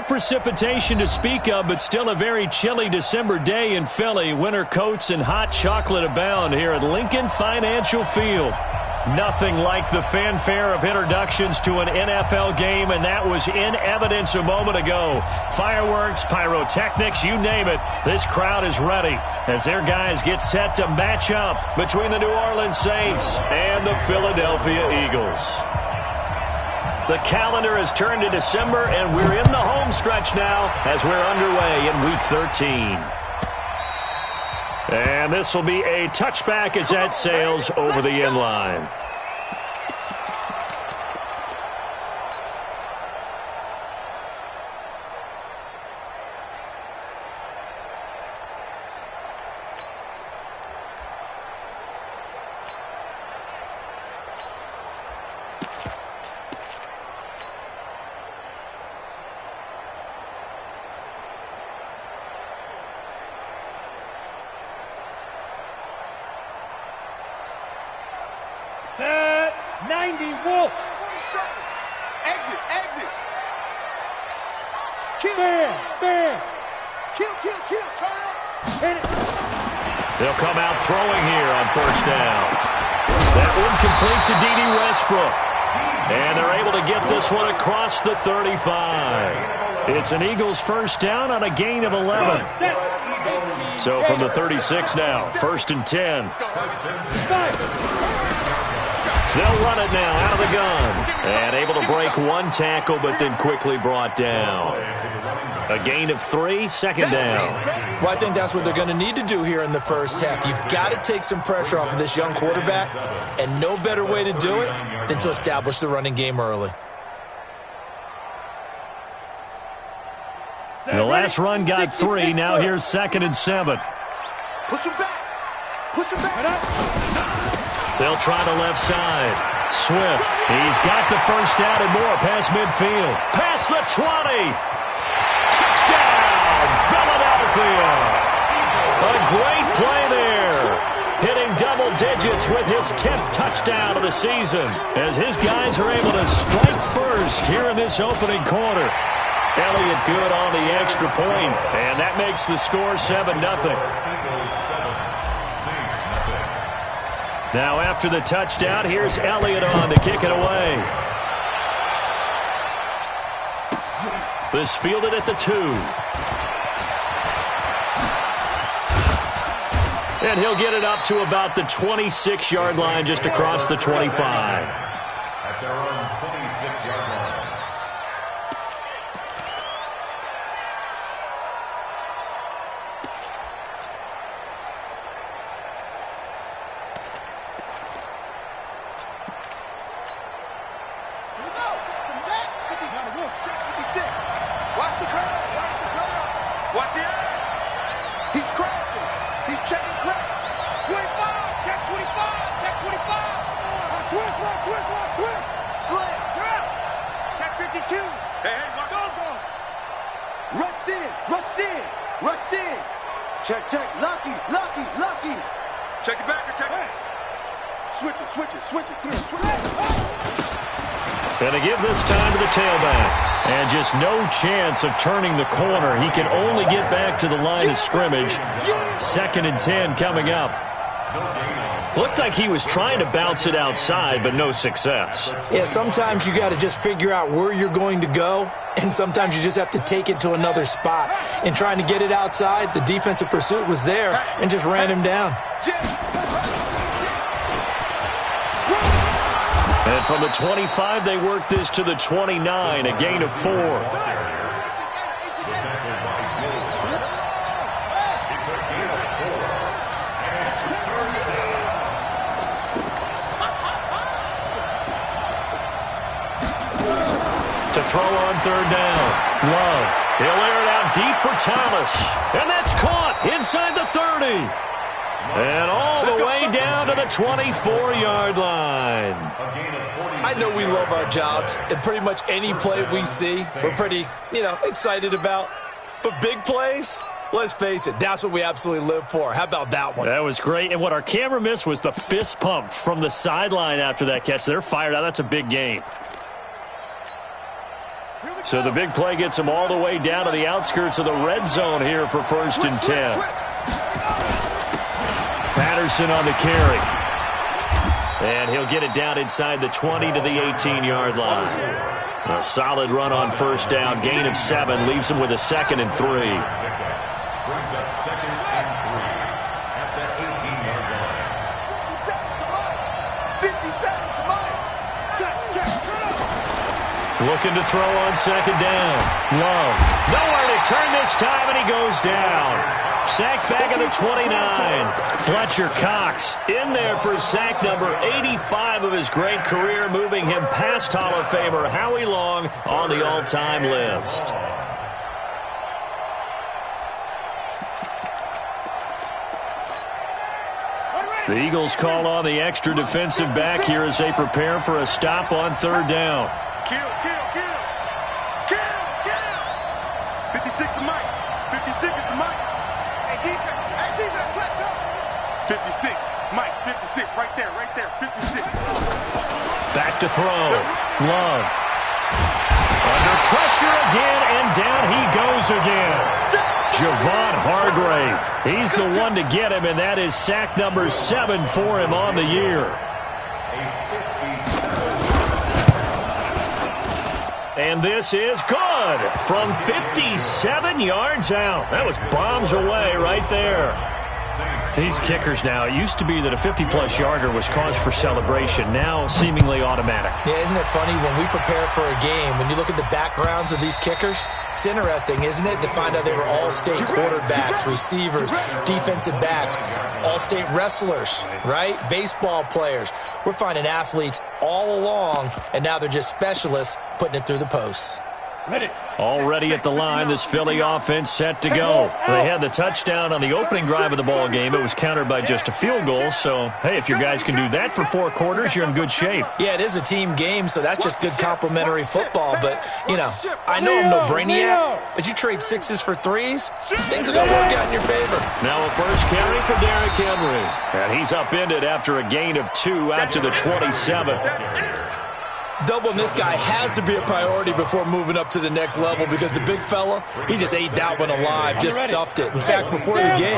No precipitation to speak of, but still a very chilly December day in Philly. Winter coats and hot chocolate abound here at Lincoln Financial Field. Nothing like the fanfare of introductions to an NFL game, and that was in evidence a moment ago. Fireworks, pyrotechnics, you name it. This crowd is ready as their guys get set to match up between the New Orleans Saints and the Philadelphia Eagles. The calendar has turned to December, and we're in the home stretch now as we're underway in Week 13. And this will be a touchback as that sails over the end line. Set 90 Wolf. Exit. Kill. Bam. Kill. Turn up. Hit it. They'll come out throwing here on first down. That one complete to D.D. Westbrook. And they're able to get this one across the 35. It's an Eagles first down on a gain of 11. So from the 36 now, first and 10. They'll run it now out of the gun. And able to break one tackle, but then quickly brought down. A gain of 3, second down. Well, I think that's what they're going to need to do here in the first half. You've got to take some pressure off of this young quarterback, and no better way to do it than to establish the running game early. The last run got 3. Now here's second and 7. Push him back. They'll try the left side. Swift. He's got the first down and more past midfield. Past the 20. Touchdown, Philadelphia. A great play there. Hitting double digits with his 10th touchdown of the season as his guys are able to strike first here in this opening quarter. Elliott good on the extra point, and that makes the score 7-0. Now after the touchdown, here's Elliott on to kick it away. This fielded at the 2. And he'll get it up to about the 26-yard line, just across the 25. At their own 26-yard line. Check. Lucky. Check it back. Switch it. Clear. Switch it. And to give this time to the tailback. And just no chance of turning the corner. He can only get back to the line of scrimmage. Second and 10 coming up. Looked like he was trying to bounce it outside, but no success. Yeah, sometimes you got to just figure out where you're going to go, and sometimes you just have to take it to another spot. In trying to get it outside, the defensive pursuit was there and just ran him down. And from the 25, they work this to the 29, a gain of 4. To throw on third down. Love. He'll air it out deep for Thomas. And that's caught inside the 30. And all the way down to the 24-yard line. I know we love our jobs, and pretty much any play we see, we're pretty, excited about. But big plays, let's face it, that's what we absolutely live for. How about that one? That was great. And what our camera missed was the fist pump from the sideline after that catch. They're fired out. That's a big game. Here we So the big play gets him all the way down to the outskirts of the red zone here for 1st and 10. Patterson on the carry. And he'll get it down inside the 20 to the 18-yard line. A solid run on 1st down. Gain of 7 leaves him with a 2nd and 3. Brings up 2nd and 3 at the 18-yard line. 50 seconds to mine. Check. Looking to throw on 2nd down. Love. Nowhere to turn this time, and he goes down. Sack back at the 29. Fletcher Cox in there for sack number 85 of his great career, moving him past Hall of Famer Howie Long on the all-time list. The Eagles call on the extra defensive back here as they prepare for a stop on 3rd down. Kill. 56 to Mike. 56 is to Mike. Hey, defense, let's go. 56, Mike, 56, right there, 56. Back to throw. Love. Under pressure again, and down he goes again. Javon Hargrave. He's the one to get him, and that is sack number 7 for him on the year. And this is good from 57 yards out. That was bombs away right there. These kickers now, it used to be that a 50-plus yarder was cause for celebration. Now seemingly automatic. Yeah, isn't it funny when we prepare for a game, when you look at the backgrounds of these kickers, it's interesting, isn't it, to find out they were all-state quarterbacks, receivers, defensive backs, all-state wrestlers, right? Baseball players. We're finding athletes all along, and now they're just specialists putting it through the posts. Already at the line, this Philly offense set to go. They had the touchdown on the opening drive of the ball game. It was countered by just a field goal. So, hey, if your guys can do that for 4 quarters, you're in good shape. Yeah, it is a team game, so that's just good complimentary football. But, you know, I know I'm no brainiac, but you trade 6s for 3s, things are going to work out in your favor. Now a first carry for Derrick Henry. And he's upended after a gain of 2 out to the 27. Doubling this guy has to be a priority before moving up to the next level because the big fella, he just ate that one alive, just stuffed it. In fact, before the game,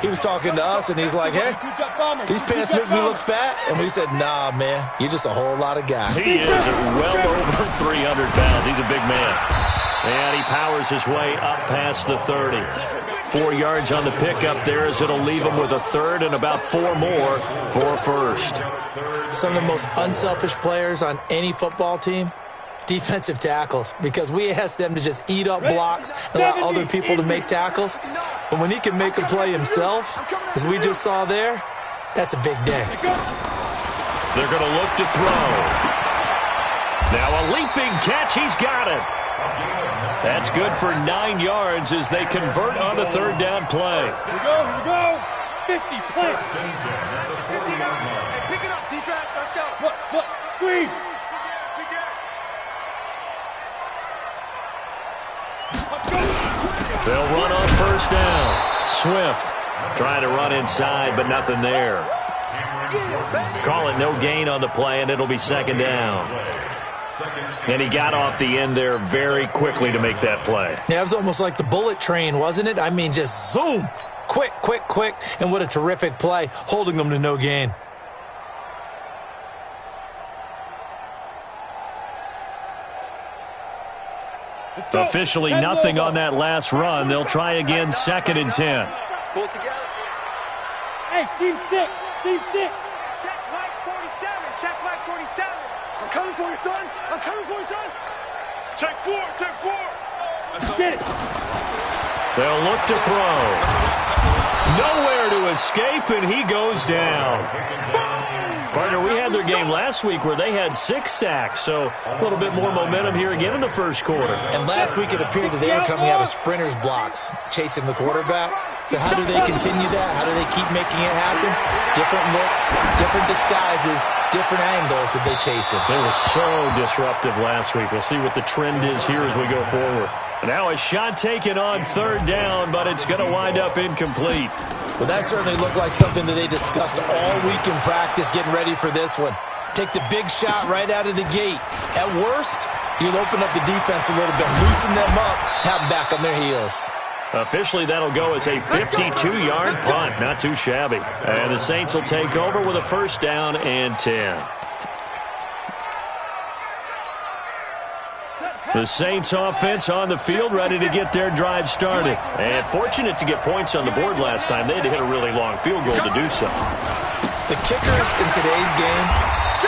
he was talking to us, and he's like, hey, these pants make me look fat. And we said, nah, man, you're just a whole lot of guy. He is well over 300 pounds. He's a big man. And he powers his way up past the 30. 4 yards on the pickup there as it'll leave him with a 3rd and about 4 more for 1st. Some of the most unselfish players on any football team, defensive tackles, because we ask them to just eat up blocks and allow other people to make tackles. But when he can make a play himself, as we just saw there, that's a big day. They're going to look to throw. Now a leaping catch. He's got it. That's good for 9 yards as they convert on the 3rd down play. Here we go. 50, play. Hey, pick it up, defense. Let's go. Look, squeeze. They'll run on 1st down. Swift trying to run inside, but nothing there. Call it no gain on the play, and it'll be 2nd down. And he got off the end there very quickly to make that play. Yeah, it was almost like the bullet train, wasn't it? I mean, just zoom. Quick. And what a terrific play, holding them to no gain. Officially nothing on that last run. They'll try again, 2nd and 10. Pull it together. Hey, Team 6. Check Mike 47. I'm coming for you, son. Check 4. Get it. They'll look to throw. Nowhere to escape, and he goes down. Partner, we had their game last week where they had 6 sacks, so a little bit more momentum here again in the 1st quarter. And last week it appeared that they were coming out of sprinters blocks, chasing the quarterback. So how do they continue that? How do they keep making it happen? Different looks, different disguises, different angles that they chase it. They were so disruptive last week. We'll see what the trend is here as we go forward. Now a shot taken on 3rd down, but it's going to wind up incomplete. Well, that certainly looked like something that they discussed all week in practice getting ready for this one. Take the big shot right out of the gate. At worst, You'll open up the defense a little bit, loosen them up, have them back on their heels. Officially, that'll go as a 52-yard punt. Not too shabby. And the Saints will take over with a first down and 10. The Saints offense on the field, ready to get their drive started. And fortunate to get points on the board last time. They had to hit a really long field goal to do so. The kickers in today's game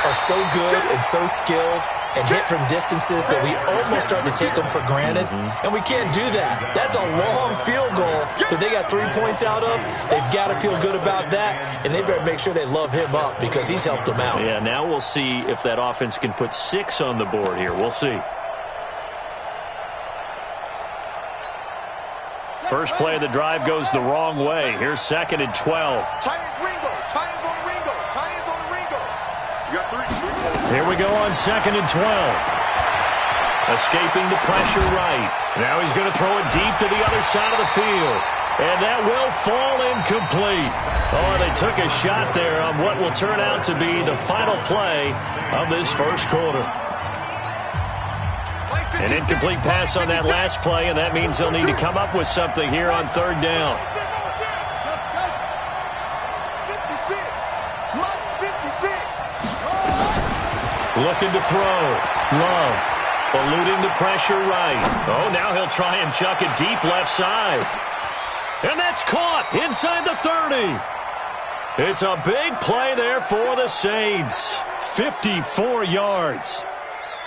are so good and so skilled and hit from distances that we almost start to take them for granted. And we can't do that. That's a long field goal that they got 3 points out of. They've got to feel good about that, and they better make sure they love him up because he's helped them out. Yeah, now we'll see if that offense can put 6 on the board here. We'll see. First play of the drive goes the wrong way. Here's 2nd and 12. Here we go on 2nd and 12. Escaping the pressure right. Now he's going to throw it deep to the other side of the field. And that will fall incomplete. Oh, they took a shot there on what will turn out to be the final play of this first quarter. An incomplete pass on that last play, and that means they'll need to come up with something here on 3rd down. Looking to throw. Love. Eluding the pressure right. Oh, now he'll try and chuck it deep left side. And that's caught inside the 30. It's a big play there for the Saints. 54 yards.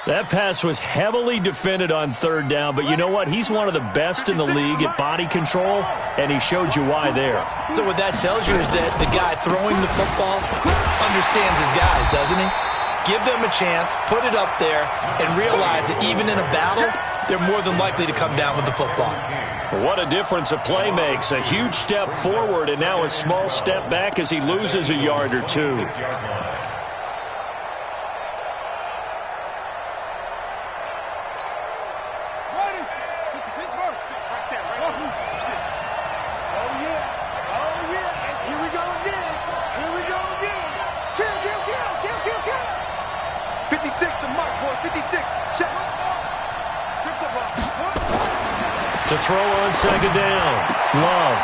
That pass was heavily defended on 3rd down, but you know what? He's one of the best in the league at body control, and he showed you why there. So what that tells you is that the guy throwing the football understands his guys, doesn't he? Give them a chance, put it up there, and realize that even in a battle, they're more than likely to come down with the football. What a difference a play makes. A huge step forward and now a small step back as he loses a yard or two. To throw on 2nd down. Love.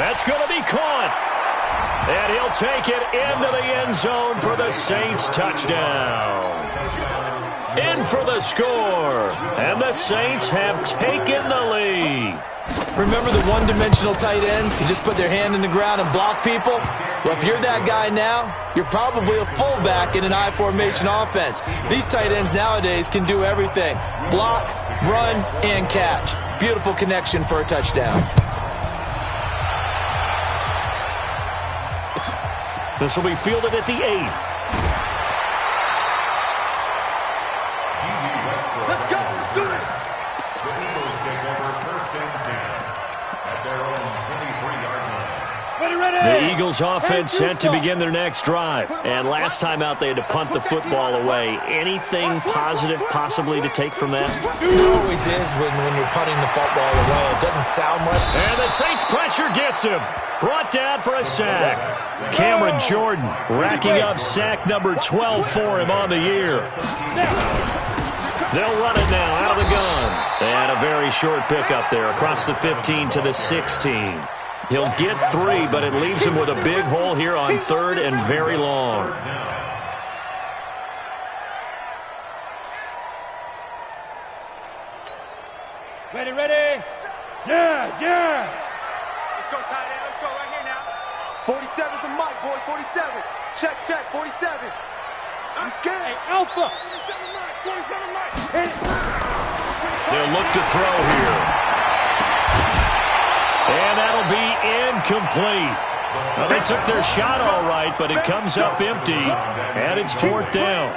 That's going to be caught. And he'll take it into the end zone for the Saints touchdown. In for the score. And the Saints have taken the lead. Remember the one-dimensional tight ends who just put their hand in the ground and block people? Well, if you're that guy now, you're probably a fullback in an I-formation offense. These tight ends nowadays can do everything. Block, run, and catch. Beautiful connection for a touchdown. This will be fielded at the 8. Let's go. Let's do it. The Eagles take over 1st and 10 at their own 23-yard line. The Eagles offense set to begin their next drive. And last time out, they had to punt the football away. Anything positive possibly to take from that? It always is when you're punting the football away. It doesn't sound much. And the Saints pressure gets him. Brought down for a sack. Cameron Jordan racking up sack number 12 for him on the year. They'll run it now out of the gun. And a very short pickup there across the 15 to the 16. He'll get 3, but it leaves him with a big hole here on 3rd and very long. Ready, ready? Yeah, yeah. Let's go, tight end. Let's go right here now. 47's the mic, boy. 47. Check, check. 47. I'm scared. Hey, Alpha. 47 mic. 47 mic. Hit it. They'll look to throw here. And that'll be incomplete. Well, they took their shot all right, but it comes up empty, and it's 4th down.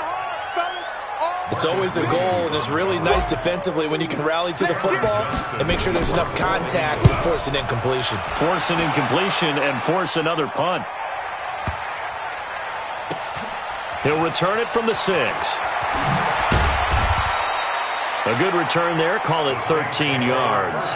It's always a goal, and it's really nice defensively when you can rally to the football and make sure there's enough contact to force an incompletion. Force an incompletion and force another punt. He'll return it from the 6. A good return there. Call it 13 yards.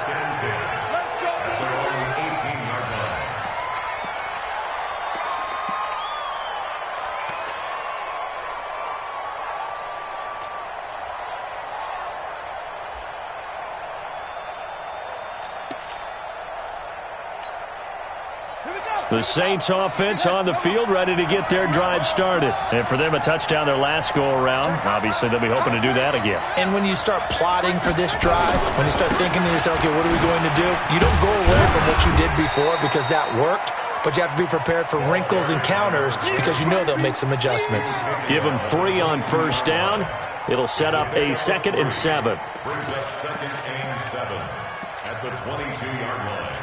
The Saints offense on the field, ready to get their drive started. And for them, a touchdown their last go-around. Obviously, they'll be hoping to do that again. And when you start plotting for this drive, when you start thinking to yourself, okay, what are we going to do? You don't go away from what you did before because that worked, but you have to be prepared for wrinkles and counters because you know they'll make some adjustments. Give them 3 on first down. It'll set up a 2nd and 7. Brings up 2nd and 7 at the 22-yard line.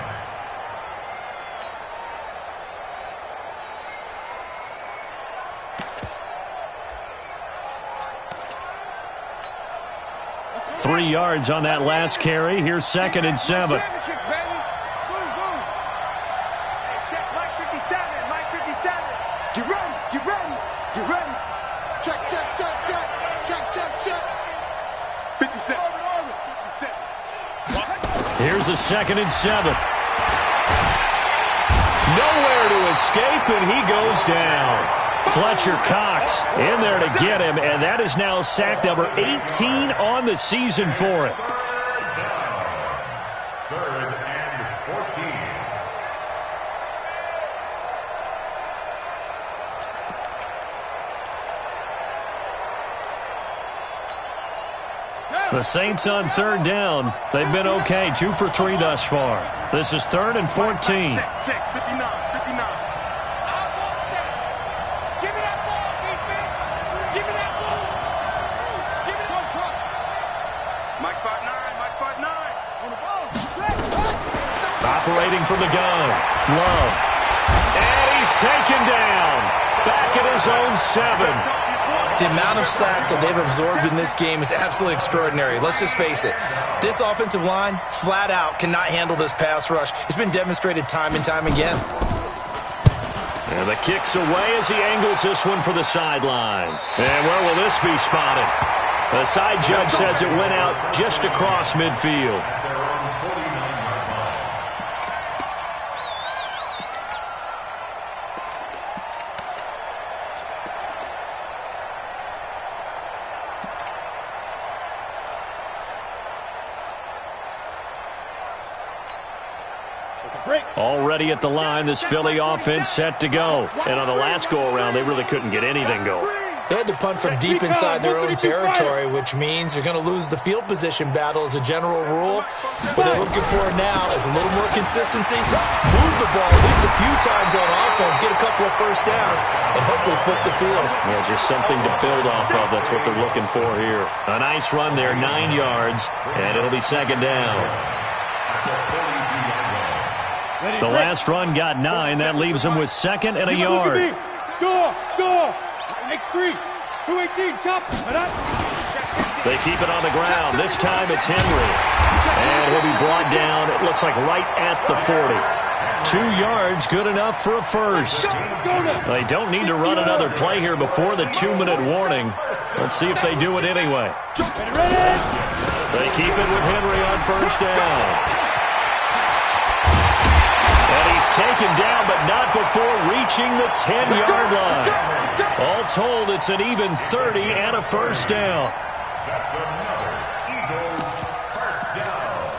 Three yards on that last carry. Here's 2nd and 7. Check, Mike 57, Mike 57. Get ready, get ready, get ready. Check, check, check, check, check, check, check. 57, 57. Here's a 2nd and 7. Nowhere to escape, and he goes down. Fletcher Cox in there to get him, and that is now sack number 18 on the season for him. 3rd and 14. The Saints on 3rd down. They've been okay, 2 for 3 thus far. This is 3rd and 14. Check, check, 59, 59. Operating from the gun. Love. And he's taken down. Back at his own 7. The amount of sacks that they've absorbed in this game is absolutely extraordinary. Let's just face it. This offensive line, flat out, cannot handle this pass rush. It's been demonstrated time and time again. And the kick's away as he angles this one for the sideline. And where will this be spotted? The side judge says it went out just across midfield. Already at the line, this Philly offense set to go. And on the last go-around, they really couldn't get anything going. They had to punt from deep inside their own territory, which means you're going to lose the field position battle as a general rule. What they're looking for now is a little more consistency, move the ball at least a few times on offense, get a couple of first downs, and hopefully flip the field. Yeah, just something to build off of. That's what they're looking for here. A nice run there, 9 yards, and it'll be 2nd down. The last run got 9. That leaves them with 2nd and a yard. Score! Score! X3! 218, chop! They keep it on the ground. This time it's Henry. And he'll be brought down, it looks like right at the 40. 2 yards, good enough for a first. They don't need to run another play here before the 2-minute warning. Let's see if they do it anyway. They keep it with Henry on first down. Taken down, but not before reaching the 10-yard line. All told, it's an even 30 and a first down. That's another Eagles first down.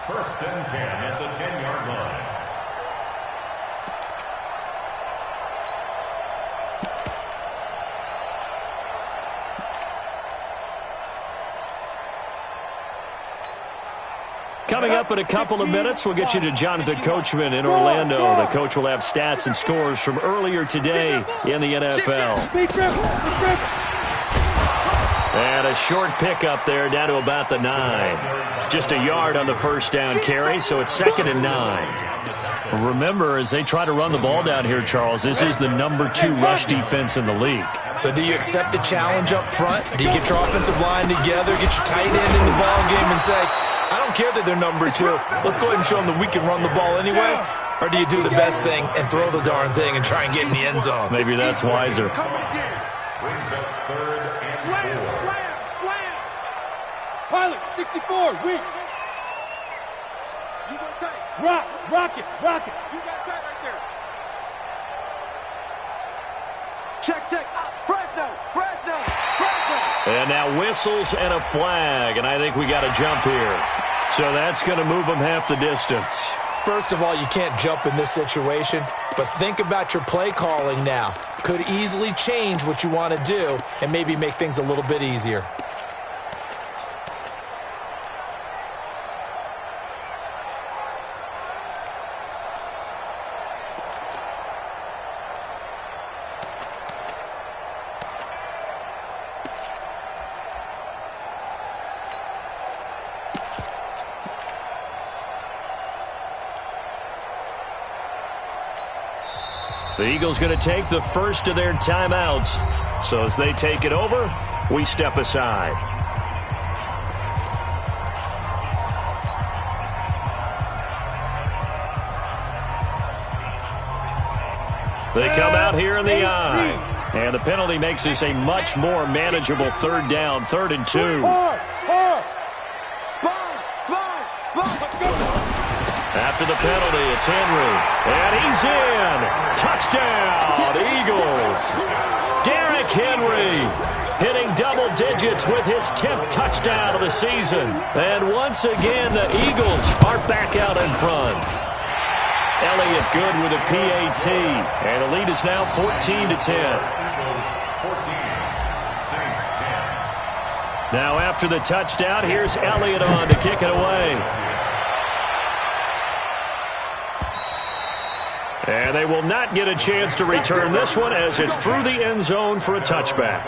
1st and 10 at the 10-yard line. Coming up in a couple of minutes, we'll get you to Jonathan Coachman in Orlando. The coach will have stats and scores from earlier today in the NFL. And a short pickup there down to about the 9. Just a yard on the first down carry, so it's 2nd and 9. Remember, as they try to run the ball down here, Charles, this is the number 2 rush defense in the league. So do you accept the challenge up front? Do you get your offensive line together, get your tight end in the ball game and say, I don't care that they're number 2. Let's go ahead and show them that we can run the ball anyway? Or do you do the best thing and throw the darn thing and try and get in the end zone? Maybe that's wiser. Brings up 3rd and 4. Slam! Pilot, 64, weak. You go tight. Rock it. You got tight right there. Check. Fresno. And now whistles and a flag, and I think we got a jump here. So that's going to move them half the distance. First of all, you can't jump in this situation, but think about your play calling now. Could easily change what you want to do and maybe make things a little bit easier. The Eagles going to take the first of their timeouts. So as they take it over, we step aside. They come out here in the I. And the penalty makes this a much more manageable third down, 3rd and 2. After the penalty, it's Henry. And he's in. Touchdown, Eagles. Derrick Henry hitting double digits with his 10th touchdown of the season. And once again, the Eagles are back out in front. Elliott good with a PAT. And the lead is now 14-10. Now after the touchdown, here's Elliott on to kick it away. And they will not get a chance to return this one as it's through the end zone for a touchback.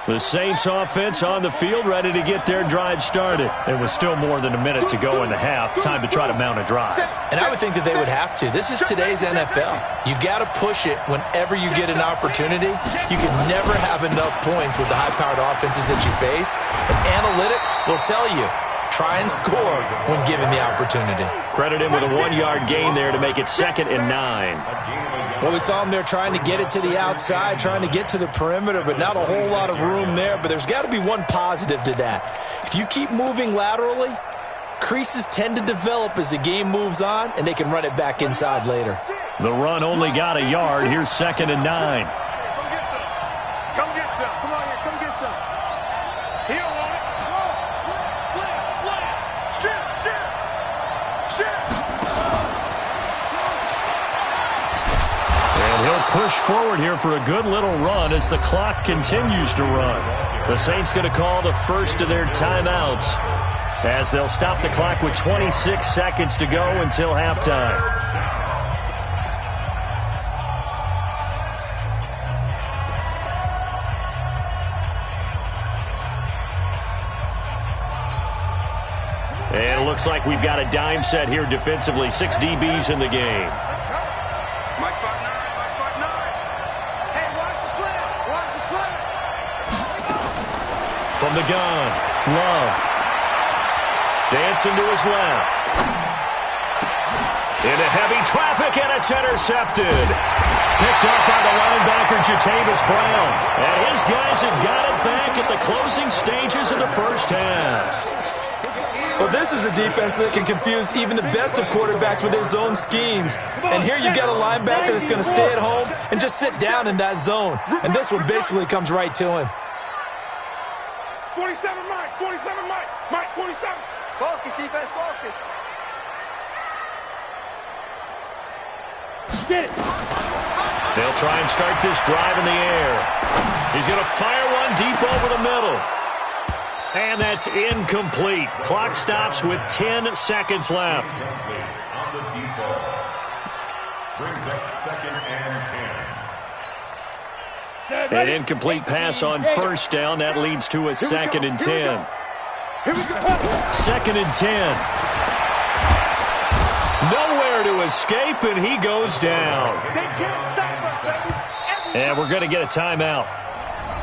The Saints offense on the field, ready to get their drive started. There was still more than a minute to go in the half. Time to try to mount a drive. And I would think that they would have to. This is today's NFL. You got to push it whenever you get an opportunity. You can never have enough points with the high-powered offenses that you face. And analytics will tell you, try and score when given the opportunity. Credit him with a 1-yard gain there to make it 2nd and 9. Well, we saw him there trying to get it to the outside, trying to get to the perimeter, but not a whole lot of room there. But there's got to be one positive to that. If you keep moving laterally, creases tend to develop as the game moves on, and they can run it back inside later. The run only got a yard. Here's 2nd and 9. Come get some. Come on here. Come get some. He don't want it. Come on. Slam. Shit. And he'll push forward here for a good little run as the clock continues to run. The Saints going to call the first of their timeouts as they'll stop the clock with 26 seconds to go until halftime. And it looks like we've got a dime set here defensively. 6 DBs in the game. Mike 5'9", Mike 5'9". Hey, watch the slam. From the gun, Love. Dancing to his left. Into heavy traffic, and it's intercepted. Picked up by the linebacker, Jatavis Brown. And his guys have got it back at the closing stages of the first half. Well, this is a defense that can confuse even the best of quarterbacks with their zone schemes. And here you got a linebacker that's going to stay at home and just sit down in that zone. And this one basically comes right to him. 47 Mike. 47 Mike. Mike 47. Focus, defense, focus. Get it. They'll try and start this drive in the air. He's going to fire one deep over the middle. And that's incomplete. Clock stops with 10 seconds left. On the deep ball. Brings up 2nd and 10. An incomplete pass on first down. That leads to a 2nd and 10. Here we go. 2nd and 10. Nowhere to escape, and he goes down. They can't stop us. And we're going to get a timeout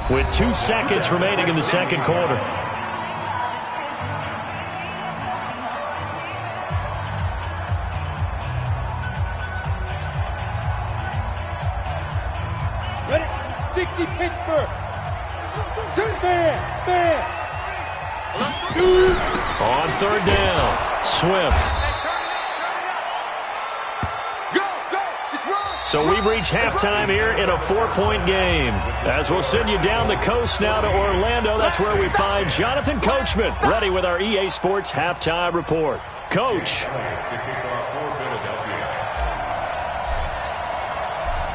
with 2 seconds remaining in the second quarter. Ready? 60 Pittsburgh. Stand. On 3rd down, Swift. So we've reached halftime here in a 4-point game. As we'll send you down the coast now to Orlando, that's where we find Jonathan Coachman, ready with our EA Sports halftime report. Coach.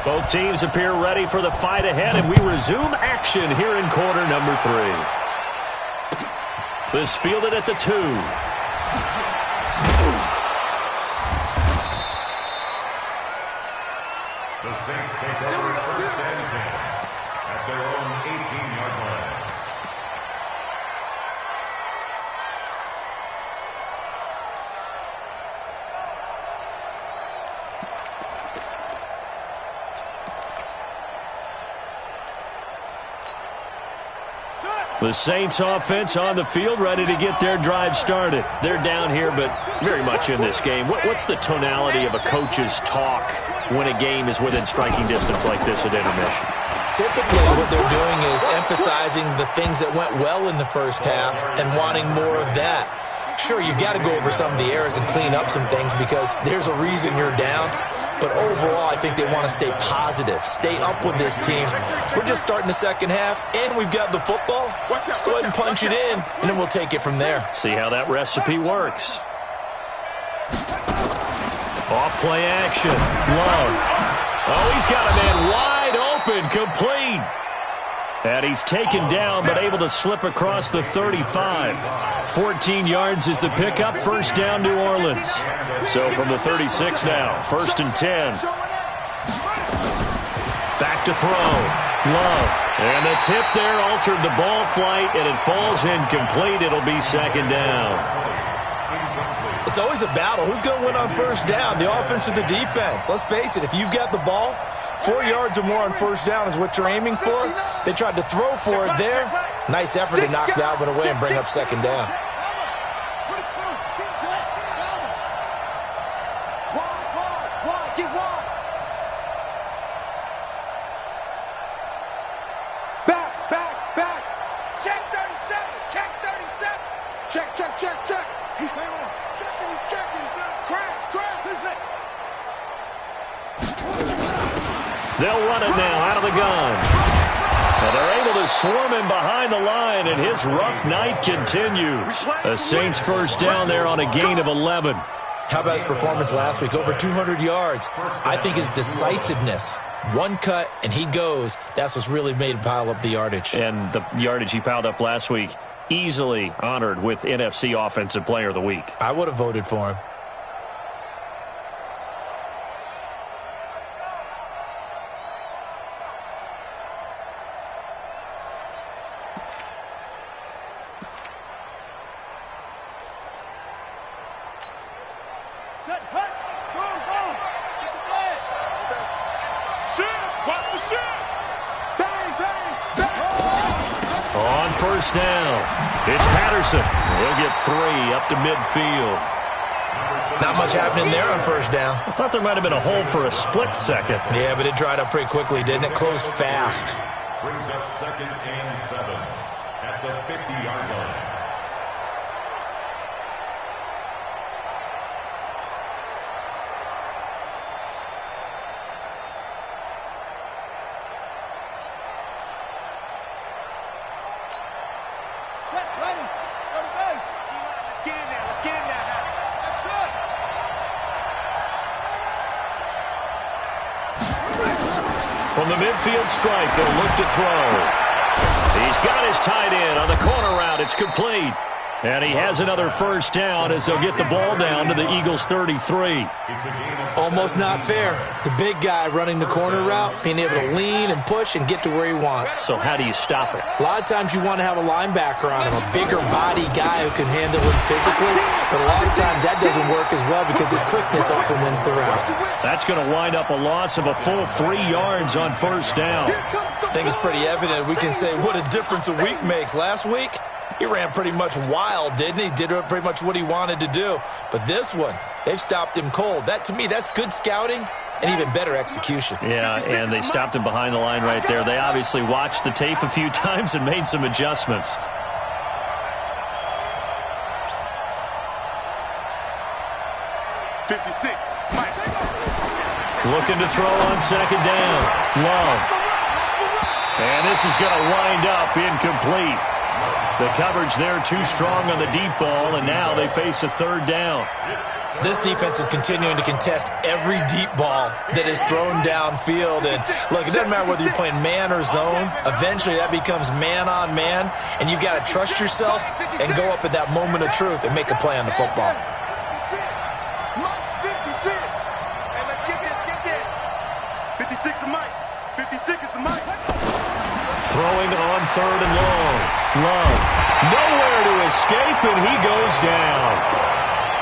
Both teams appear ready for the fight ahead, and we resume action here in quarter number 3. This fielded at the 2. The Saints take over first and 10 at their own 18-yard line. The Saints offense on the field, ready to get their drive started. They're down here, but very much in this game. What's the tonality of a coach's talk when a game is within striking distance like this at intermission? Typically, what they're doing is emphasizing the things that went well in the first half and wanting more of that. Sure, you've got to go over some of the errors and clean up some things because there's a reason you're down. But overall, I think they want to stay positive, stay up with this team. We're just starting the second half, and we've got the football. Let's go ahead and punch it in, and then we'll take it from there. See how that recipe works. Off-play action. Love. Oh, he's got a man wide open, complete. And he's taken down, but able to slip across the 35. 14 yards is the pickup. First down, New Orleans. So from the 36 now, 1st and 10. Back to throw. Love. And the tip there altered the ball flight, and it falls incomplete. It'll be 2nd down. It's always a battle. Who's going to win on first down, the offense or the defense? Let's face it, if you've got the ball, 4 yards or more on first down is what you're aiming for. They tried to throw for it there. Nice effort to knock that one away and bring up 2nd down. Back. Check 37. Check. He's staying on. He's checking. Crash. Who's it? They'll run it now out of the gun. And they're able to swarm him behind the line, and his rough night continues. The Saints first down there on a gain of 11. How about his performance last week? Over 200 yards. I think his decisiveness. One cut, and he goes. That's what's really made him pile up the yardage. And the yardage he piled up last week, easily honored with NFC Offensive Player of the Week. I would have voted for him. On first down, it's Patterson. He'll get 3 up to midfield. Not much happening there on first down. I thought there might have been a hole for a split second. Yeah, but it dried up pretty quickly, didn't it? Closed fast. Brings up 2nd and 7 at the 50-yard line. From the midfield stripe, they'll look to throw. He's got his tight end on the corner route. It's complete. And he has another first down as they'll get the ball down to the Eagles' 33. Almost not fair. The big guy running the corner route, being able to lean and push and get to where he wants. So how do you stop it? A lot of times you want to have a linebacker on him, a bigger body guy who can handle him physically. But a lot of times that doesn't work as well because his quickness often wins the route. That's going to wind up a loss of a full 3 yards on first down. I think it's pretty evident. We can say what a difference a week makes. Last week, he ran pretty much wild, didn't he? Did pretty much what he wanted to do. But this one, they've stopped him cold. That, to me, that's good scouting and even better execution. Yeah, and they stopped him behind the line right there. They obviously watched the tape a few times and made some adjustments. Looking to throw on second down. Love. And this is going to wind up incomplete. The coverage there too strong on the deep ball, and now they face a third down. This defense is continuing to contest every deep ball that is thrown downfield. And, look, it doesn't matter whether you're playing man or zone. Eventually that becomes man on man, and you've got to trust yourself and go up at that moment of truth and make a play on the football. Mike's 56. Hey, let's get this. 56 to Mike. 56 is the Mike. Throwing on third and long. Love. Nowhere to escape, and he goes down.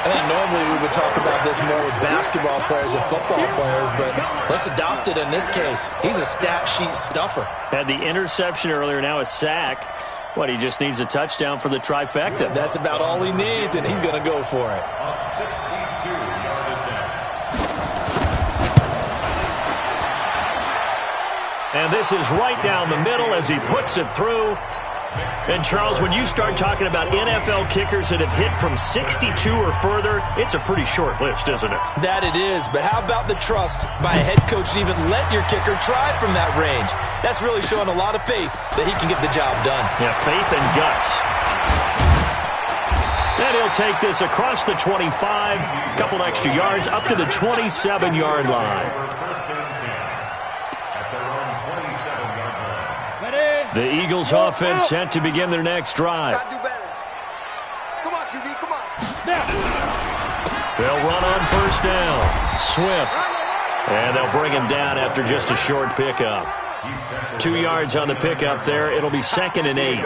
I think normally we would talk about this more with basketball players and football players, but let's adopt it in this case. He's a stat sheet stuffer. Had the interception earlier, now a sack. What, he just needs a touchdown for the trifecta. That's about all he needs, and he's going to go for it. A 62-yard attempt. And this is right down the middle as he puts it through. And, Charles, when you start talking about NFL kickers that have hit from 62 or further, it's a pretty short list, isn't it? That it is, but how about the trust by a head coach to even let your kicker try from that range? That's really showing a lot of faith that he can get the job done. Yeah, faith and guts. And he'll take this across the 25, a couple extra yards, up to the 27-yard line. The Eagles offense set to begin their next drive. Gotta do better. Come on, QB, come on. They'll run on first down. Swift. And they'll bring him down after just a short pickup. 2 yards on the pickup there. It'll be 2nd and 8.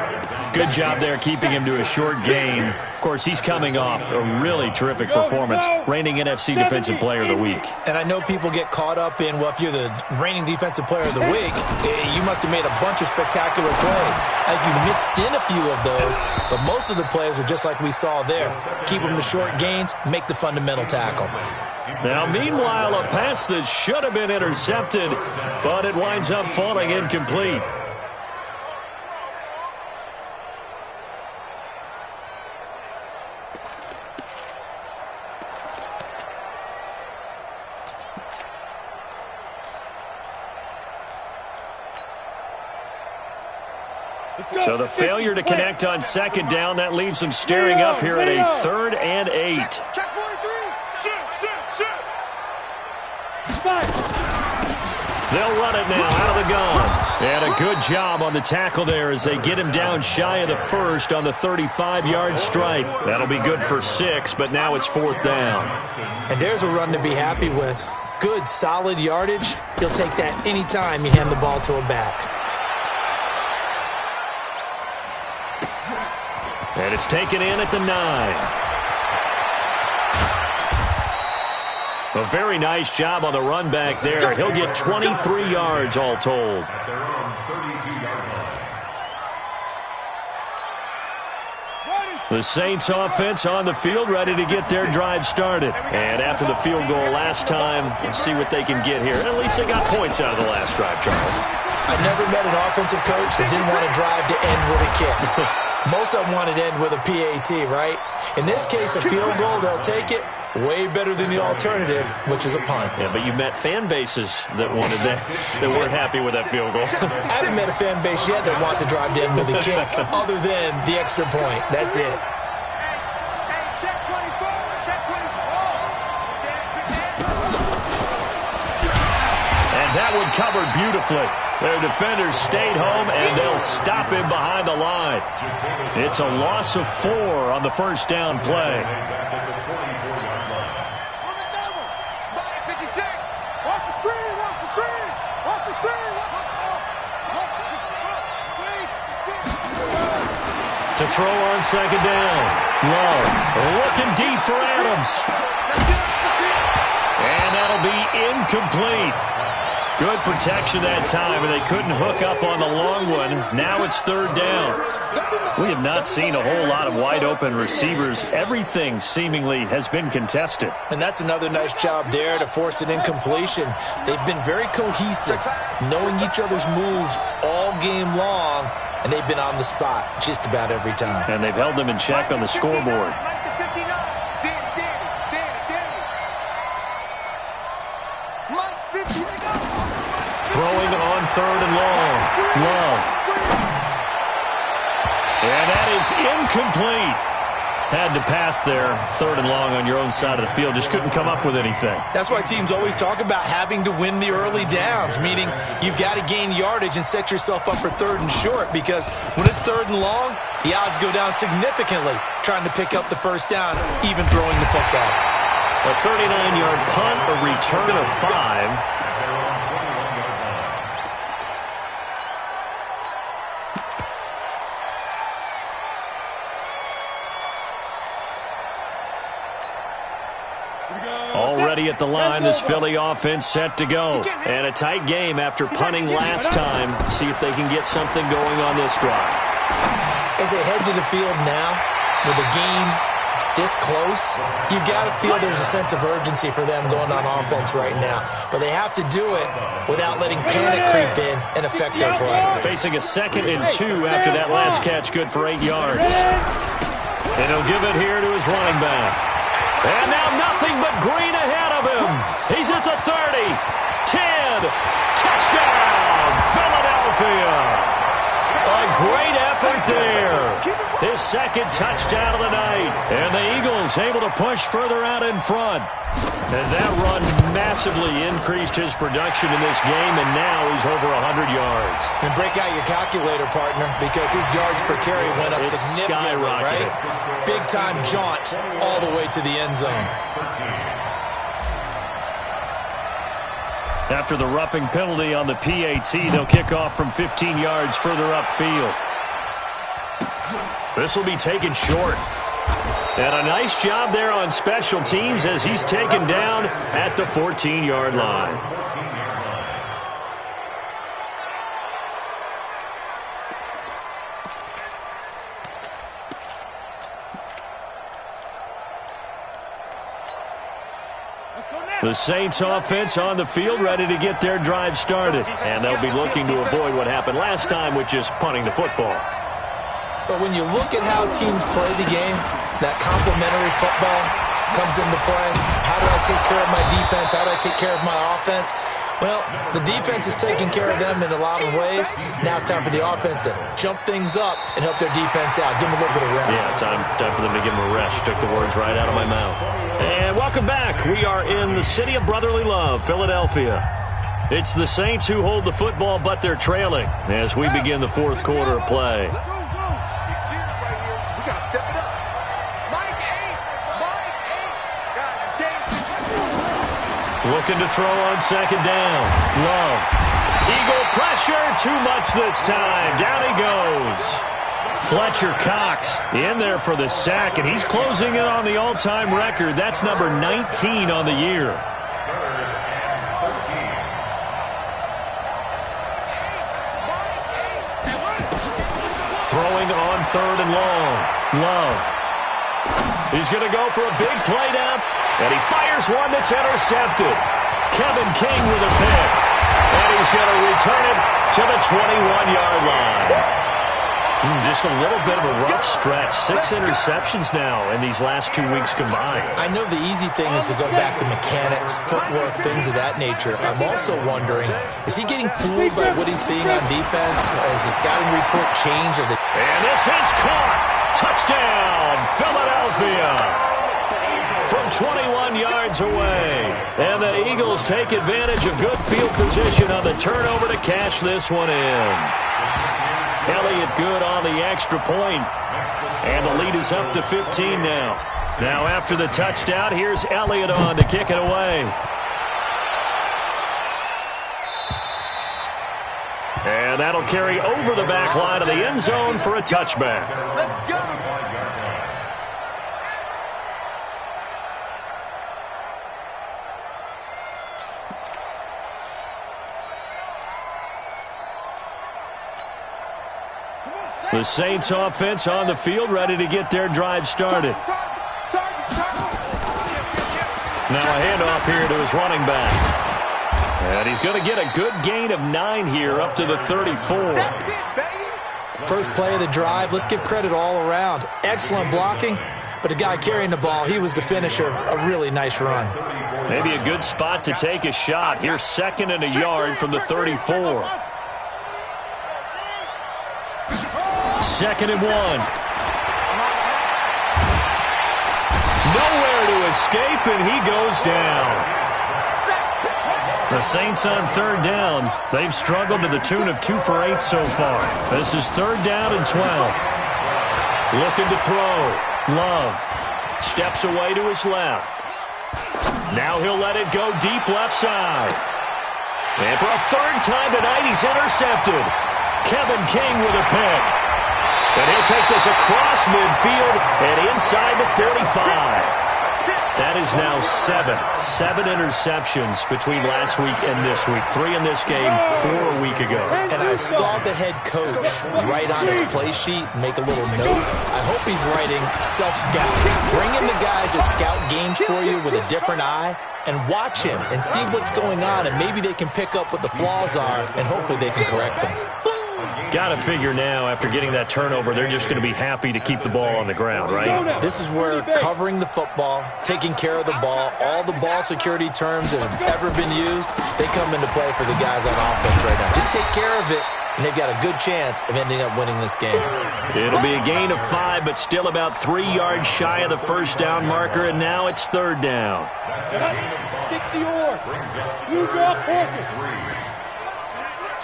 Good job there keeping him to a short gain. Of course, he's coming off a really terrific performance, reigning NFC Defensive Player of the Week. And I know people get caught up in, well, if you're the reigning Defensive Player of the Week, you must have made a bunch of spectacular plays. Like you mixed in a few of those, but most of the plays are just like we saw there. Keep them to short gains, make the fundamental tackle. Now, meanwhile, a pass that should have been intercepted, but it winds up falling incomplete. So the failure to connect on second down, that leaves them staring up here at a 3rd and 8. Check 43. They'll run it now out of the gun. And a good job on the tackle there as they get him down shy of the first on the 35-yard strike. That'll be good for 6, but now it's 4th down. And there's a run to be happy with. Good, solid yardage. He'll take that anytime you hand the ball to a back. And it's taken in at the 9. A very nice job on the run back there. He'll get 23 yards all told. At their own 32-yard line. The Saints offense on the field ready to get their drive started. And after the field goal last time, we'll see what they can get here. At least they got points out of the last drive, Charles. I've never met an offensive coach that didn't want a drive to end with a kick. Most of them want it to end with a PAT, right? In this case, a field goal, they'll take it. Way better than the alternative, which is a punt. Yeah, but you met fan bases that wanted that weren't happy with that field goal. I haven't met a fan base yet that wants a drive to end with a kick, other than the extra point. That's it. Hey, check 24. Check 24. And that one covered beautifully. Their defenders stayed home, and they'll stop him behind the line. It's a loss of 4 on the first down play. To throw on second down. Love looking deep for Adams. And that'll be incomplete. Good protection that time, and they couldn't hook up on the long one. Now it's 3rd down. We have not seen a whole lot of wide-open receivers. Everything seemingly has been contested. And that's another nice job there to force an incompletion. They've been very cohesive, knowing each other's moves all game long, and they've been on the spot just about every time. And they've held them in check on the scoreboard. Mike's third and long. Love. And that is incomplete. Had to pass there, third and long on your own side of the field. Just couldn't come up with anything. That's why teams always talk about having to win the early downs, meaning you've got to gain yardage and set yourself up for third and short, because when it's third and long, the odds go down significantly trying to pick up the first down, even throwing the football. A 39-yard punt, a return of 5. Already at the line, this Philly offense set to go. And a tight game after punting last time. See if they can get something going on this drive. As they head to the field now, with the game this close, you've got to feel there's a sense of urgency for them going on offense right now. But they have to do it without letting panic creep in and affect their play. Facing a 2nd and 2 after that last catch, good for 8 yards. And he'll give it here to his running back. And now nothing but green ahead of him. He's at the 30, 10, touchdown, Philadelphia. A great effort there. His 2nd touchdown of the night. And the Eagles able to push further out in front. And that run massively increased his production in this game, and now he's over 100 yards. And break out your calculator, partner, because his yards per carry went up significantly, right? Big-time jaunt all the way to the end zone. After the roughing penalty on the PAT, they'll kick off from 15 yards further upfield. This will be taken short. And a nice job there on special teams as he's taken down at the 14-yard line. The Saints offense on the field ready to get their drive started. And they'll be looking to avoid what happened last time with just punting the football. But when you look at how teams play the game, that complementary football comes into play. How do I take care of my defense? How do I take care of my offense? Well, the defense is taking care of them in a lot of ways. Now it's time for the offense to jump things up and help their defense out. Give them a little bit of rest. Yeah, time for them to give them a rest. Took the words right out of my mouth. And welcome back. We are in the city of brotherly love, Philadelphia. It's the Saints who hold the football, but they're trailing as we begin the fourth quarter of play. Looking to throw on 2nd down. Love. Eagle pressure. Too much this time. Down he goes. Fletcher Cox in there for the sack, and he's closing in on the all-time record. That's number 19 on the year. Throwing on 3rd and long. Love. He's going to go for a big play down, and he fires one that's intercepted. Kevin King with a pick, and he's going to return it to the 21-yard line. Just a little bit of a rough stretch. 6 interceptions now in these last 2 weeks combined. I know the easy thing is to go back to mechanics, footwork, things of that nature. I'm also wondering, is he getting fooled by what he's seeing on defense? Has the scouting report changed? And this is caught. Touchdown, Philadelphia. From 21 yards away. And the Eagles take advantage of good field position on the turnover to cash this one in. Elliott good on the extra point. And the lead is up to 15 now. Now after the touchdown, here's Elliott on to kick it away. And that'll carry over the back line of the end zone for a touchback. Let's go. The Saints offense on the field ready to get their drive started. Now a handoff here to his running back. And he's going to get a good gain of 9 here up to the 34. First play of the drive, let's give credit all around. Excellent blocking, but the guy carrying the ball, he was the finisher. A really nice run. Maybe a good spot to take a shot. Here's 2nd and a yard from the 34. 2nd and 1. Nowhere to escape, and he goes down. The Saints on 3rd down. They've struggled to the tune of 2 for 8 so far. This is 3rd down and 12. Looking to throw. Love steps away to his left. Now he'll let it go deep left side. And for a 3rd time tonight, he's intercepted. Kevin King with a pick. And he'll take this across midfield and inside the 45. That is now 7 interceptions between last week and this week. 3 in this game, 4 a week ago. And I saw the head coach write on his play sheet, make a little note. I hope he's writing self-scout. Bring in the guys that scout games for you with a different eye and watch him and see what's going on, and maybe they can pick up what the flaws are, and hopefully they can correct them. Got to figure now, after getting that turnover, they're just going to be happy to keep the ball on the ground, right? This is where covering the football, taking care of the ball, all the ball security terms that have ever been used, they come into play for the guys on offense right now. Just take care of it, and they've got a good chance of ending up winning this game. It'll be a gain of 5, but still about 3 yards shy of the 1st down marker, and now it's 3rd down. 60 or. You draw corner.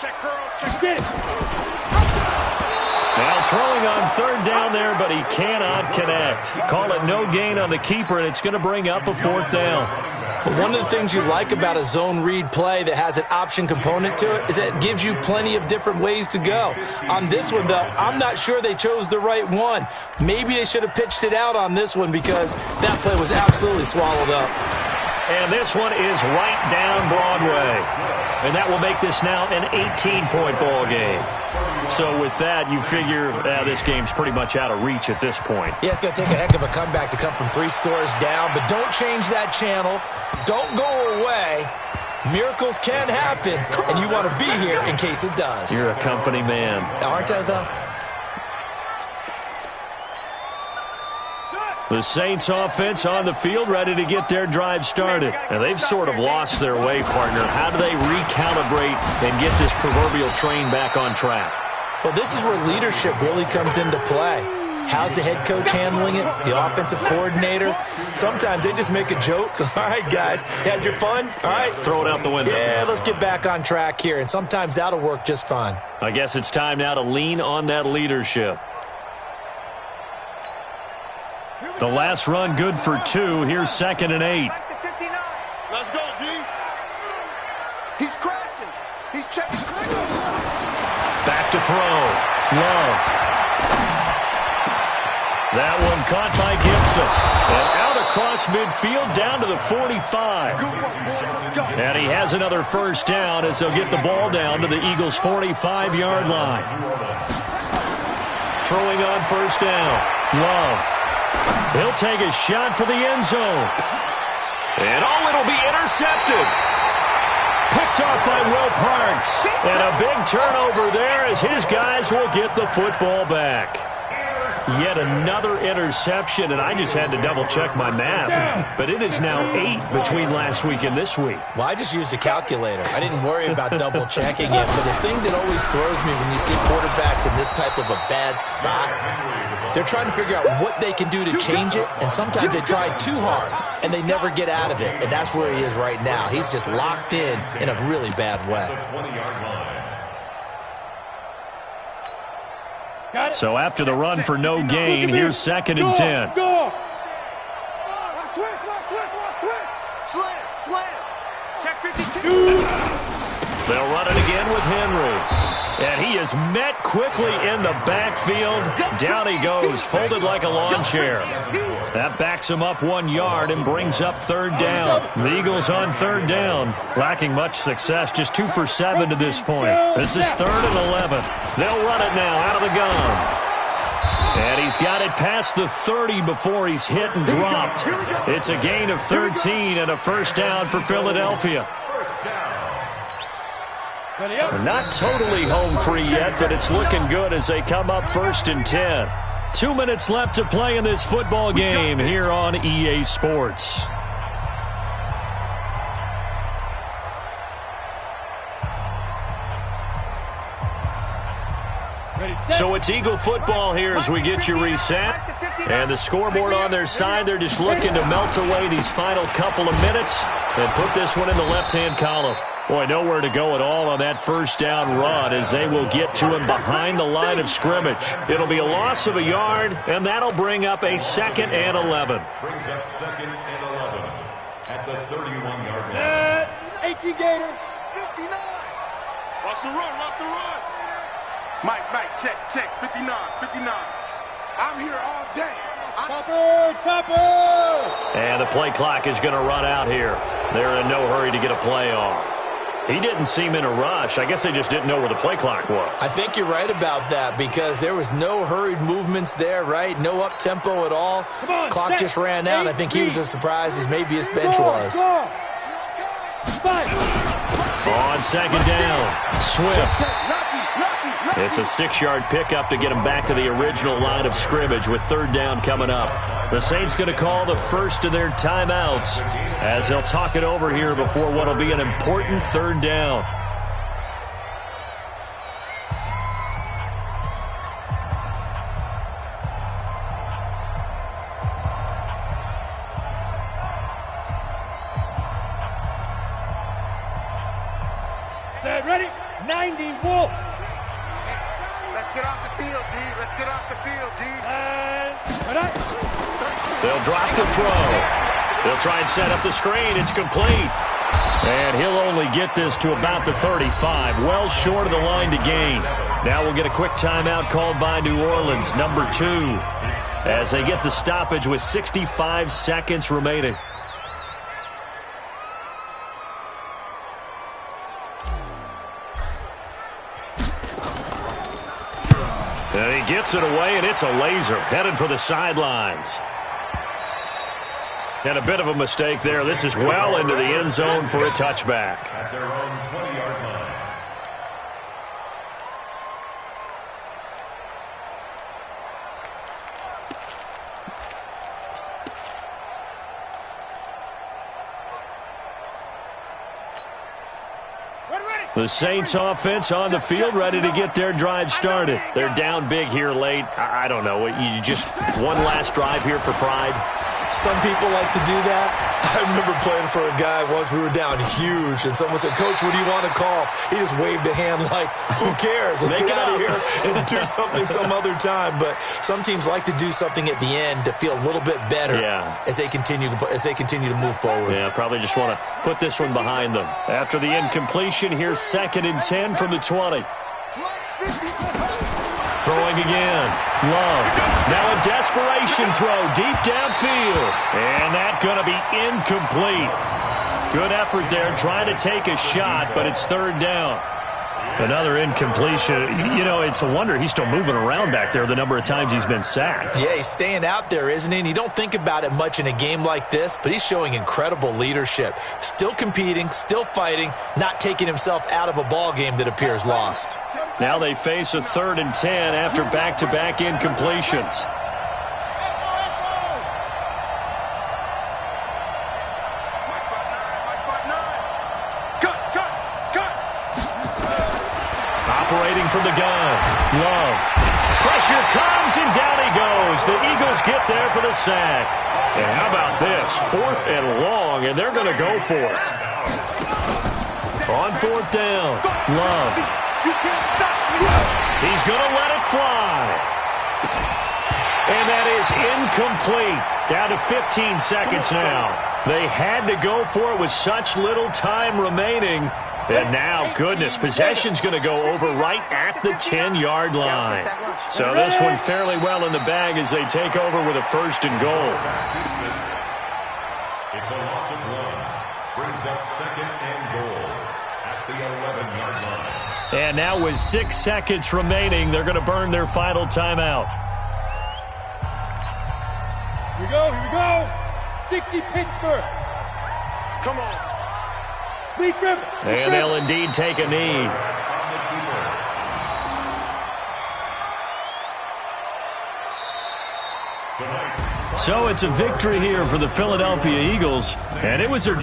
Check curls, check it. Now throwing on 3rd down there, but he cannot connect. Call it no gain on the keeper, and it's going to bring up a 4th down. But one of the things you like about a zone read play that has an option component to it is that it gives you plenty of different ways to go. On this one, though, I'm not sure they chose the right one. Maybe they should have pitched it out on this one because that play was absolutely swallowed up. And this one is right down Broadway. And that will make this now an 18-point ball game. So with that, you figure this game's pretty much out of reach at this point. Yeah, it's going to take a heck of a comeback to come from 3 scores down, but don't change that channel. Don't go away. Miracles can happen, and you want to be here in case it does. You're a company man. Aren't I, though? The Saints offense on the field, ready to get their drive started. And they've sort of lost their way, partner. How do they recalibrate and get this proverbial train back on track? Well, this is where leadership really comes into play. How's the head coach handling it? The offensive coordinator? Sometimes they just make a joke. All right, guys, had your fun? All right. Throw it out the window. Yeah, let's get back on track here. And sometimes that'll work just fine. I guess it's time now to lean on that leadership. The last run good for 2. Here's 2nd and 8. Let's go, D. He's crashing. He's checking. Back to throw. Love. That one caught by Gibson. And out across midfield down to the 45. And he has another 1st down as they'll get the ball down to the Eagles' 45-yard line. Throwing on 1st down. Love. He'll take a shot for the end zone. And it'll be intercepted. Picked off by Will Parks. And a big turnover there as his guys will get the football back. Yet another interception, and I just had to double-check my math. But it is now 8 between last week and this week. Well, I just used a calculator. I didn't worry about double-checking it. But the thing that always throws me when you see quarterbacks in this type of a bad spot, they're trying to figure out what they can do to change it, and sometimes they try too hard, and they never get out of it. And that's where he is right now. He's just locked in a really bad way. So after the run for no gain, here's 2nd and 10. Go. Slam. Check 52. They'll run it again with Henry. And he is met quickly in the backfield. Down he goes, folded like a lawn chair. That backs him up 1 yard and brings up 3rd down. The Eagles on 3rd down, lacking much success, just 2 for 7 to this point. This is 3rd and 11. They'll run it now out of the gun. And he's got it past the 30 before he's hit and dropped. It's a gain of 13 and a 1st down for Philadelphia. They're not totally home free yet, but it's looking good as they come up 1st and 10. 2 minutes left to play in this football game here on EA Sports. Ready, So it's Eagle football here as we get you reset. And the scoreboard on their side, they're just looking to melt away these final couple of minutes and put this one in the left-hand column. Boy, nowhere to go at all on that first down run as they will get to him behind the line of scrimmage. It'll be a loss of a yard, and that'll bring up a 2nd and 11. Brings up 2nd and 11 at the 31-yard line. Set. 18 Gators. 59. Watch the run. Watch the run. Mike, check, 59, 59. I'm here all day. Topper! And the play clock is going to run out here. They're in no hurry to get a play off. He didn't seem in a rush. I guess they just didn't know where the play clock was. I think you're right about that because there was no hurried movements there, right? No up-tempo at all. Clock just ran out. I think he was as surprised as maybe his bench was. On 2nd down, Swift. It's a 6-yard pickup to get him back to the original line of scrimmage with 3rd down coming up. The Saints going to call the first of their timeouts as they'll talk it over here before what will be an important 3rd down. Set, ready? 90, Wolf. Let's get off the field, D. Let's get off the field, D. They'll drop the throw. They'll try and set up the screen. It's complete. And he'll only get this to about the 35, well short of the line to gain. Now we'll get a quick timeout called by New Orleans, number 2, as they get the stoppage with 65 seconds remaining. And he gets it away, and it's a laser headed for the sidelines. And a bit of a mistake there. This is well into the end zone for a touchback. At their own 20-yard line. The Saints offense on the field ready to get their drive started. They're down big here late. I don't know. You just one last drive here for pride. Some people like to do that. I remember playing for a guy once. We were down huge, and someone said, "Coach, what do you want to call?" He just waved a hand like, "Who cares? Let's get out of here and do something some other time." But some teams like to do something at the end to feel a little bit better as they continue to move forward. Yeah, probably just want to put this one behind them. After the incompletion, here's 2nd and 10 from the 20. Throwing again. Love. Now a desperation throw deep downfield. And that's going to be incomplete. Good effort there trying to take a shot, but it's 3rd down. Another incompletion. You know, it's a wonder he's still moving around back there the number of times he's been sacked. Yeah, he's staying out there, isn't he? And you don't think about it much in a game like this, but he's showing incredible leadership. Still competing, still fighting, not taking himself out of a ball game that appears lost. Now they face a 3rd and 10 after back-to-back incompletions. Operating from the gun. Love. Pressure comes, and down he goes. The Eagles get there for the sack. And how about this? 4th and long, and they're going to go for it. On 4th down. Love. He's going to let it fly. And that is incomplete. Down to 15 seconds now. They had to go for it with such little time remaining. And now, goodness, possession's going to go over right at the 10-yard line. So this one fairly well in the bag as they take over with a 1st and goal. It's a loss of 1. Brings up 2nd and goal at the 11-yard line. And now with 6 seconds remaining, they're going to burn their final timeout. Here we go. 60 Pittsburgh. Come on. And they'll indeed take a knee. So it's a victory here for the Philadelphia Eagles, and it was their